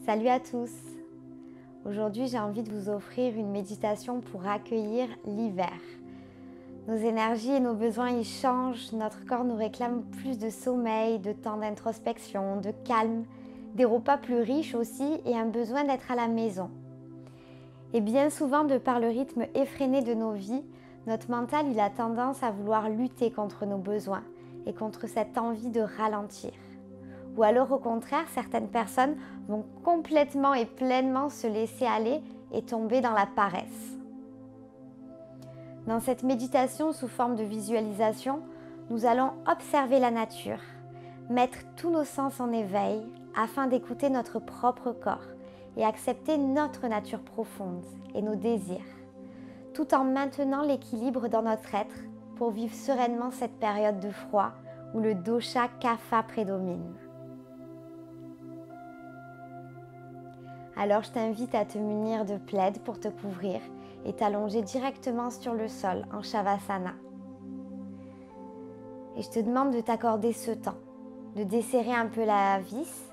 Salut à tous! Aujourd'hui, j'ai envie de vous offrir une méditation pour accueillir l'hiver. Nos énergies et nos besoins y changent, notre corps nous réclame plus de sommeil, de temps d'introspection, de calme, des repas plus riches aussi et un besoin d'être à la maison. Et bien souvent, de par le rythme effréné de nos vies, notre mental il a tendance à vouloir lutter contre nos besoins et contre cette envie de ralentir. Ou alors au contraire, certaines personnes vont complètement et pleinement se laisser aller et tomber dans la paresse. Dans cette méditation sous forme de visualisation, nous allons observer la nature, mettre tous nos sens en éveil afin d'écouter notre propre corps et accepter notre nature profonde et nos désirs, tout en maintenant l'équilibre dans notre être pour vivre sereinement cette période de froid où le dosha kapha prédomine. Alors je t'invite à te munir de plaid pour te couvrir et t'allonger directement sur le sol en Shavasana. Et je te demande de t'accorder ce temps, de desserrer un peu la vis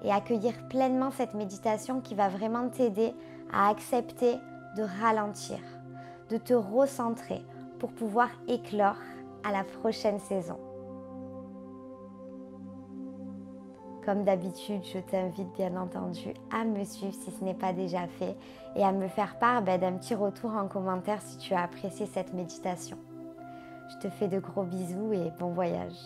et accueillir pleinement cette méditation qui va vraiment t'aider à accepter de ralentir, de te recentrer pour pouvoir éclore à la prochaine saison. Comme d'habitude, je t'invite bien entendu à me suivre si ce n'est pas déjà fait et à me faire part d'un petit retour en commentaire si tu as apprécié cette méditation. Je te fais de gros bisous et bon voyage.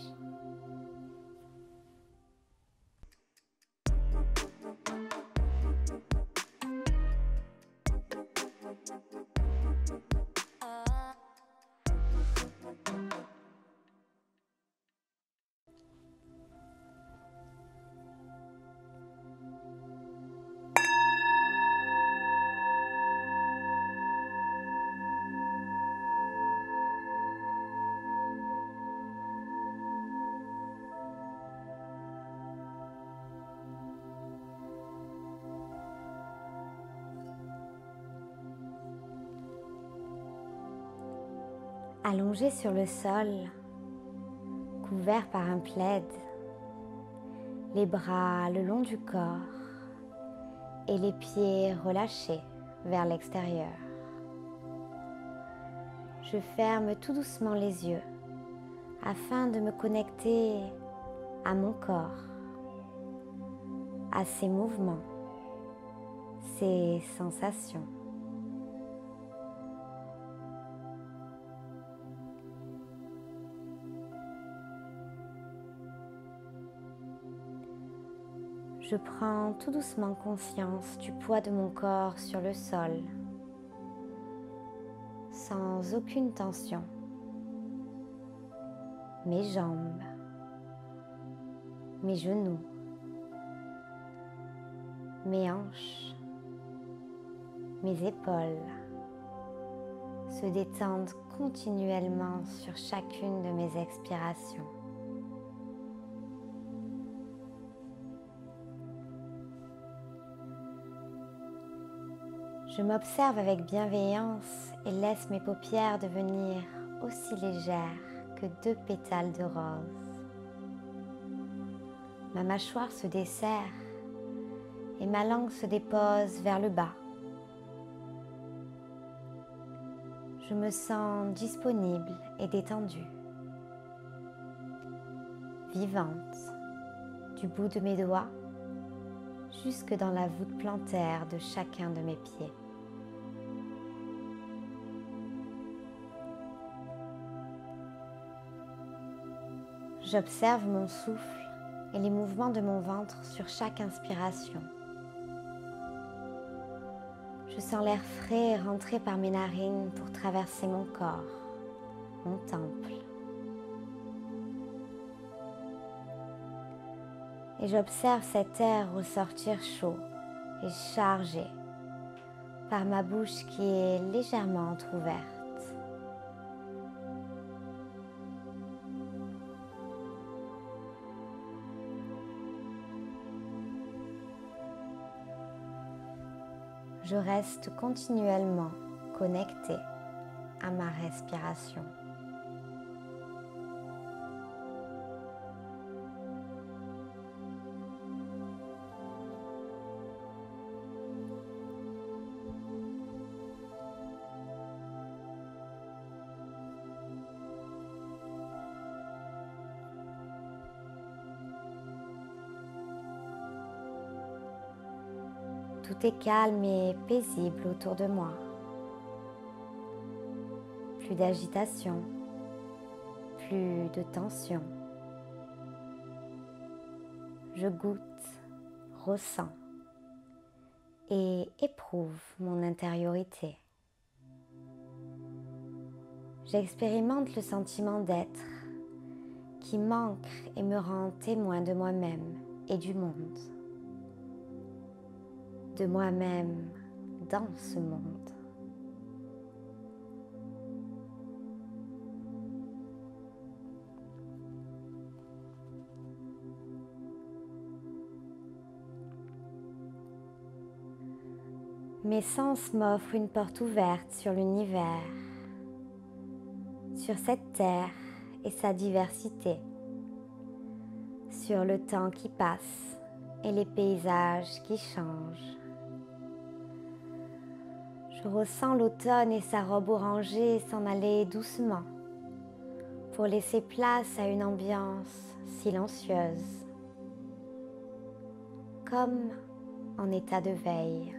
Allongé sur le sol, couvert par un plaid, les bras le long du corps et les pieds relâchés vers l'extérieur. Je ferme tout doucement les yeux afin de me connecter à mon corps, à ses mouvements, ses sensations. Je prends tout doucement conscience du poids de mon corps sur le sol, sans aucune tension. Mes jambes, mes genoux, mes hanches, mes épaules se détendent continuellement sur chacune de mes expirations. Je m'observe avec bienveillance et laisse mes paupières devenir aussi légères que 2 pétales de rose. Ma mâchoire se desserre et ma langue se dépose vers le bas. Je me sens disponible et détendue, vivante, du bout de mes doigts jusque dans la voûte plantaire de chacun de mes pieds. J'observe mon souffle et les mouvements de mon ventre sur chaque inspiration. Je sens l'air frais rentrer par mes narines pour traverser mon corps, mon temple. Et j'observe cet air ressortir chaud et chargé par ma bouche qui est légèrement entrouverte. Je reste continuellement connectée à ma respiration. Tout est calme et paisible autour de moi. Plus d'agitation, plus de tension. Je goûte, ressens et éprouve mon intériorité. J'expérimente le sentiment d'être qui m'ancre et me rend témoin de moi-même et du monde. De moi-même dans ce monde. Mes sens m'offrent une porte ouverte sur l'univers, sur cette terre et sa diversité, sur le temps qui passe et les paysages qui changent. Je ressens l'automne et sa robe orangée s'en aller doucement pour laisser place à une ambiance silencieuse, comme en état de veille.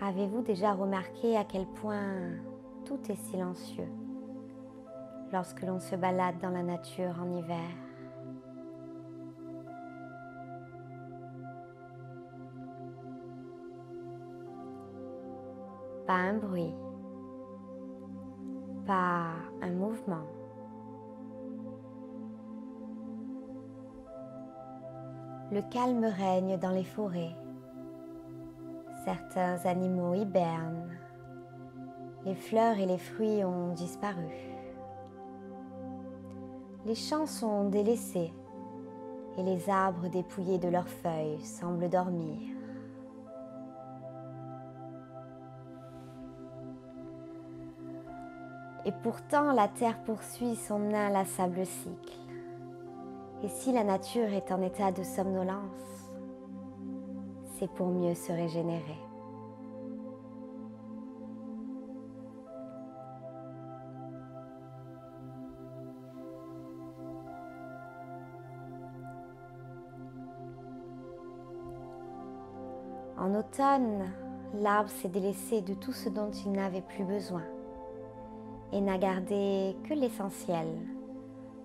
Avez-vous déjà remarqué à quel point tout est silencieux lorsque l'on se balade dans la nature en hiver? Pas un bruit, pas un mouvement. Le calme règne dans les forêts. Certains animaux hibernent. Les fleurs et les fruits ont disparu. Les champs sont délaissés et les arbres dépouillés de leurs feuilles semblent dormir. Et pourtant, la terre poursuit son inlassable cycle. Et si la nature est en état de somnolence, c'est pour mieux se régénérer. En automne, l'arbre s'est délaissé de tout ce dont il n'avait plus besoin et n'a gardé que l'essentiel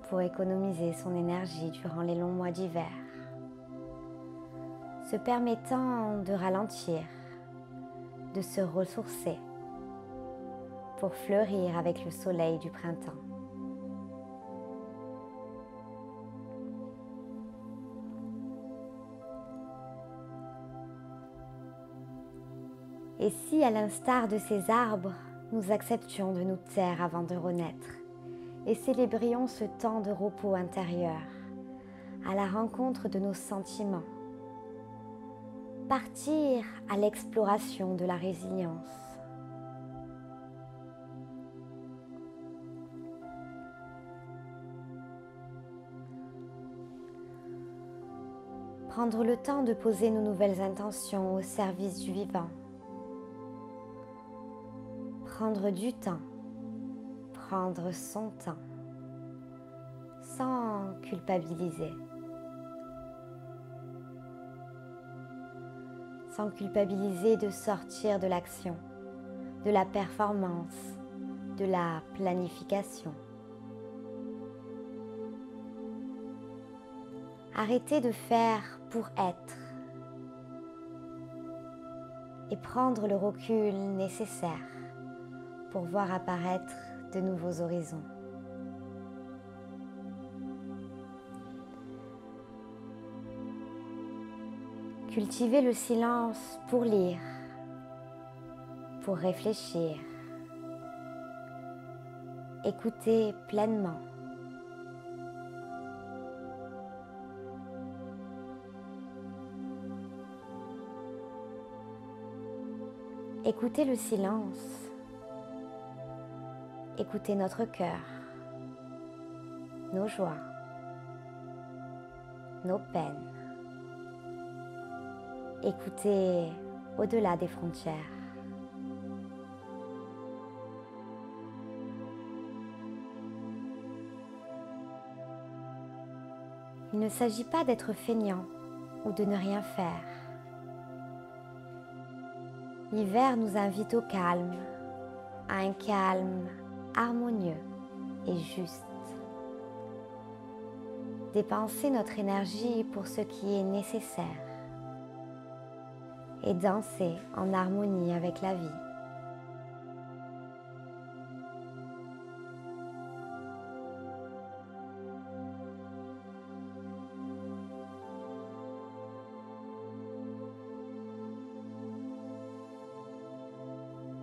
pour économiser son énergie durant les longs mois d'hiver, se permettant de ralentir, de se ressourcer pour fleurir avec le soleil du printemps. Et si, à l'instar de ces arbres, nous acceptions de nous taire avant de renaître et célébrions ce temps de repos intérieur à la rencontre de nos sentiments, partir à l'exploration de la résilience. Prendre le temps de poser nos nouvelles intentions au service du vivant. Prendre du temps, prendre son temps, sans culpabiliser. Sans culpabiliser de sortir de l'action, de la performance, de la planification. Arrêter de faire pour être et prendre le recul nécessaire pour voir apparaître de nouveaux horizons. Cultiver le silence pour lire, pour réfléchir, écouter pleinement. Écouter le silence. Écouter notre cœur, nos joies, nos peines. Écouter au-delà des frontières. Il ne s'agit pas d'être feignant ou de ne rien faire. L'hiver nous invite au calme, à un calme harmonieux et juste. Dépenser notre énergie pour ce qui est nécessaire et danser en harmonie avec la vie.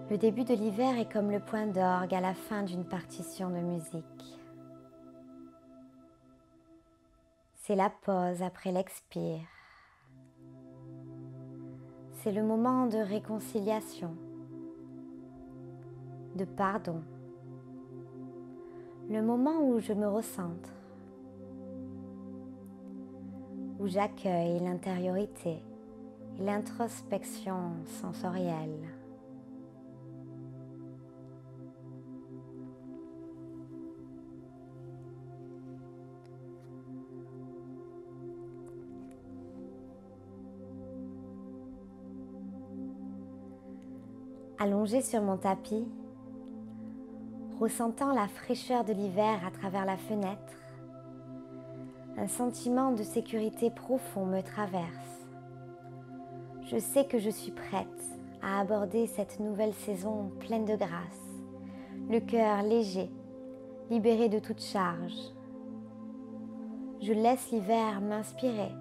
Le début de l'hiver est comme le point d'orgue à la fin d'une partition de musique. C'est la pause après l'expire. C'est le moment de réconciliation, de pardon, le moment où je me recentre, où j'accueille l'intériorité et l'introspection sensorielle. Allongée sur mon tapis, ressentant la fraîcheur de l'hiver à travers la fenêtre, un sentiment de sécurité profond me traverse. Je sais que je suis prête à aborder cette nouvelle saison pleine de grâce, le cœur léger, libéré de toute charge. Je laisse l'hiver m'inspirer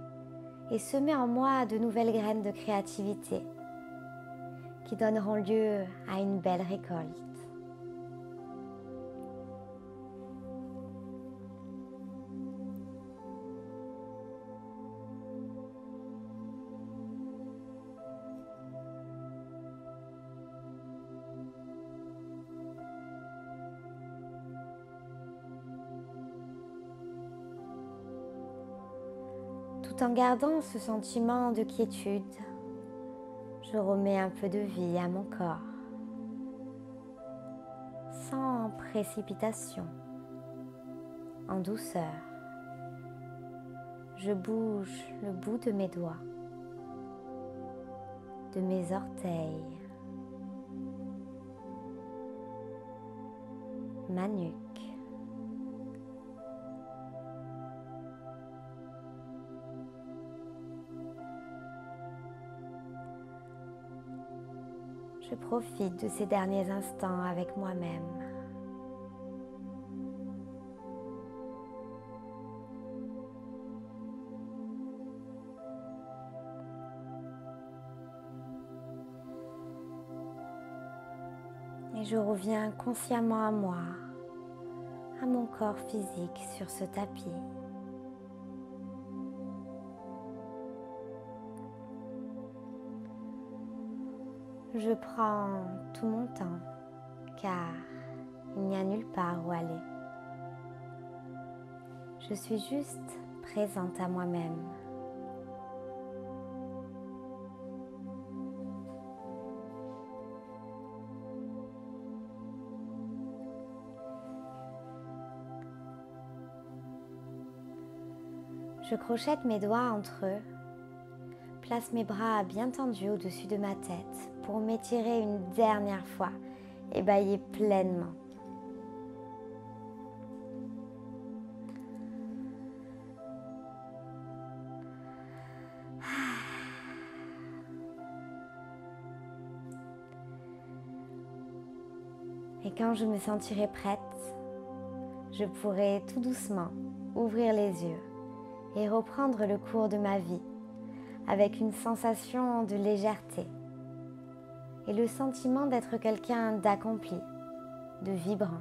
et semer en moi de nouvelles graines de créativité qui donneront lieu à une belle récolte. Tout en gardant ce sentiment de quiétude, je remets un peu de vie à mon corps, sans précipitation, en douceur. Je bouge le bout de mes doigts, de mes orteils, ma nuque. Je profite de ces derniers instants avec moi-même. Et je reviens consciemment à moi, à mon corps physique sur ce tapis. Je prends tout mon temps, car il n'y a nulle part où aller. Je suis juste présente à moi-même. Je crochette mes doigts entre eux, place mes bras bien tendus au-dessus de ma tête pour m'étirer une dernière fois et bâiller pleinement. Et quand je me sentirai prête, je pourrai tout doucement ouvrir les yeux et reprendre le cours de ma vie avec une sensation de légèreté et le sentiment d'être quelqu'un d'accompli, de vibrant.